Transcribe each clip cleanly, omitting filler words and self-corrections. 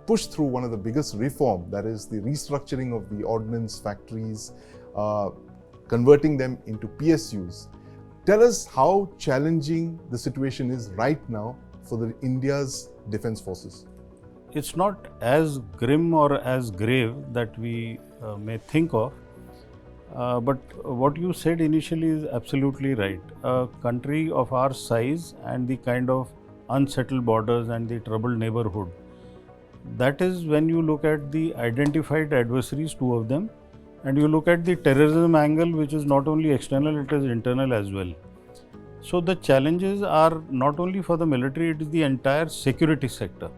pushed through one of the biggest reform, that is the restructuring of the ordnance factories, converting them into PSUs. Tell us how challenging the situation is right now for the India's defense forces. It's not as grim or as grave that we may think of, but what you said initially is absolutely right. A country of our size and the kind of unsettled borders and the troubled neighborhood, that is when you look at the identified adversaries, two of them, and you look at the terrorism angle, which is not only external, it is internal as well. So the challenges are not only for the military, it is the entire security sector.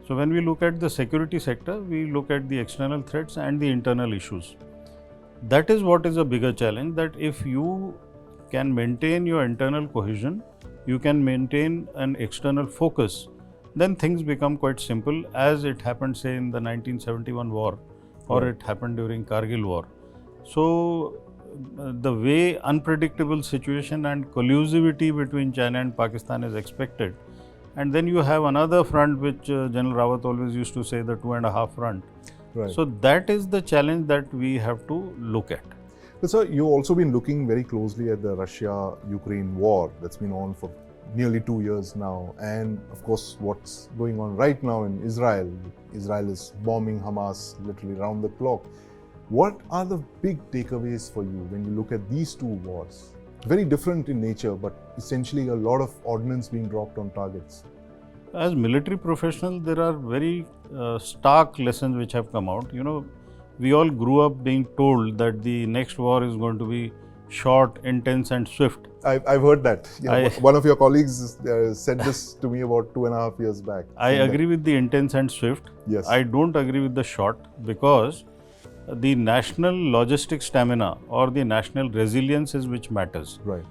So when we look at the security sector, we look at the external threats and the internal issues. That is what is a bigger challenge, that if you can maintain your internal cohesion, you can maintain an external focus, then things become quite simple, as it happened say in the 1971 war or it happened during Kargil war. So the way unpredictable situation and collusivity between China and Pakistan is expected, and then you have another front which General Rawat always used to say, the 2.5 front. Right. So that is the challenge that we have to look at. But sir, you've also been looking very closely at the Russia-Ukraine war that's been on for nearly 2 years now, and of course what's going on right now in Israel. Israel is bombing Hamas literally round the clock. What are the big takeaways for you when you look at these two wars? Very different in nature, but essentially a lot of ordnance being dropped on targets. As military professionals, there are very stark lessons which have come out. You know, we all grew up being told that the next war is going to be short, intense and swift. I've heard that. Yeah, one of your colleagues said this to me about 2.5 years back. I agree with the intense and swift. Yes. I don't agree with the short, because the national logistic stamina or the national resilience is which matters. Right.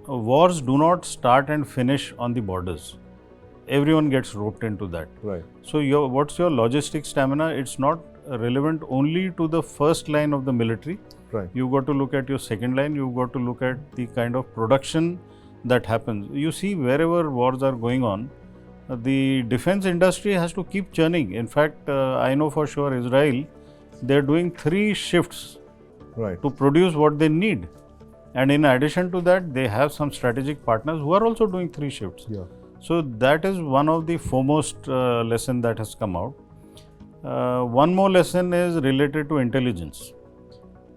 Wars do not start and finish on the borders. Everyone gets roped into that. Right. So what's your logistic stamina? It's not relevant only to the first line of the military. Right. You've got to look at your second line. You've got to look at the kind of production that happens. You see, wherever wars are going on, the defense industry has to keep churning. In fact, I know for sure Israel, they're doing 3 shifts to produce what they need. And in addition to that, they have some strategic partners who are also doing 3 shifts. Yeah. So that is one of the foremost lesson that has come out. One more lesson is related to intelligence.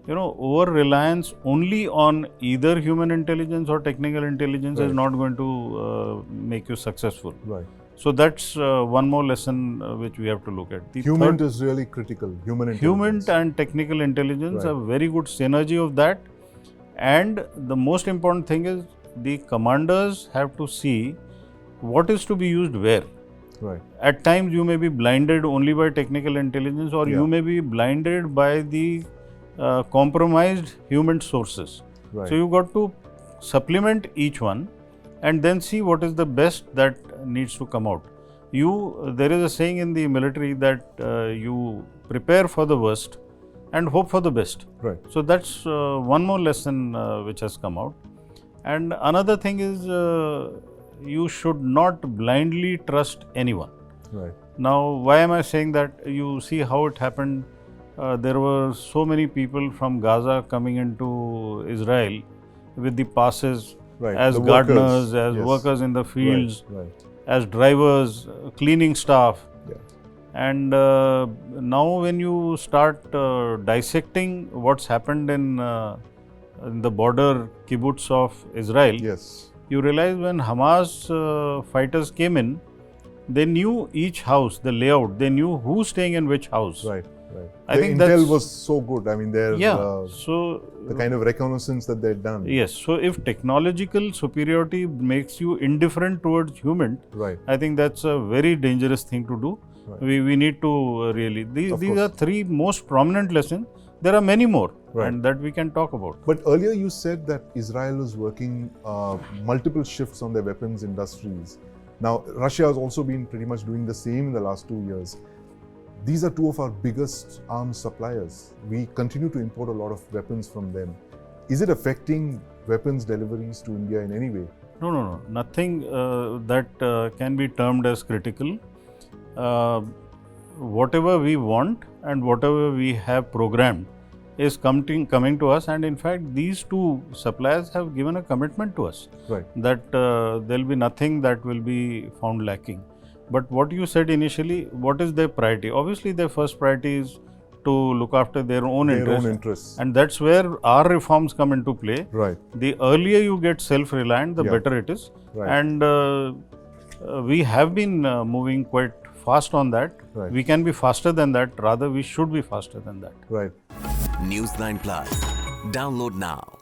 You know, over-reliance only on either human intelligence or technical intelligence is not going to make you successful. Right. So that's one more lesson which we have to look at. The human is really critical. Human intelligence. Human and technical intelligence, a very good synergy of that. And the most important thing is the commanders have to see what is to be used where. Right. At times you may be blinded only by technical intelligence, or you may be blinded by the compromised human sources. Right. So you got to supplement each one and then see what is the best that needs to come out. There is a saying in the military that you prepare for the worst and hope for the best. Right. So that's one more lesson which has come out. And another thing is you should not blindly trust anyone. Right. Now, why am I saying that? You see how it happened. There were so many people from Gaza coming into Israel with the passes as gardeners, as workers in the fields, as drivers, cleaning staff. Yeah. And now when you start dissecting what's happened in the border kibbutz of Israel, you realize when Hamas fighters came in, they knew each house, the layout, they knew who's staying in which house. Right. I think the intel was so good. I mean, so the kind of reconnaissance that they'd done. Yes. So if technological superiority makes you indifferent towards human, I think that's a very dangerous thing to do. We need to really, these are 3 most prominent lessons. There are many more and that we can talk about. But earlier you said that Israel is working multiple shifts on their weapons industries. Now, Russia has also been pretty much doing the same in the last 2 years. These are 2 of our biggest arms suppliers. We continue to import a lot of weapons from them. Is it affecting weapons deliveries to India in any way? No. Nothing that can be termed as critical. whatever we want and whatever we have programmed is coming to us, and in fact these two suppliers have given a commitment to us Right. that there will be nothing that will be found lacking. But what you said initially, what is their priority? Obviously their first priority is to look after their own interests. And that's where our reforms come into play. Right. The earlier you get self-reliant, the better it is. Right. And we have been moving quite fast on that. Right. We can be faster than that. Rather, we should be faster than that. Right. News9 Plus. Download now.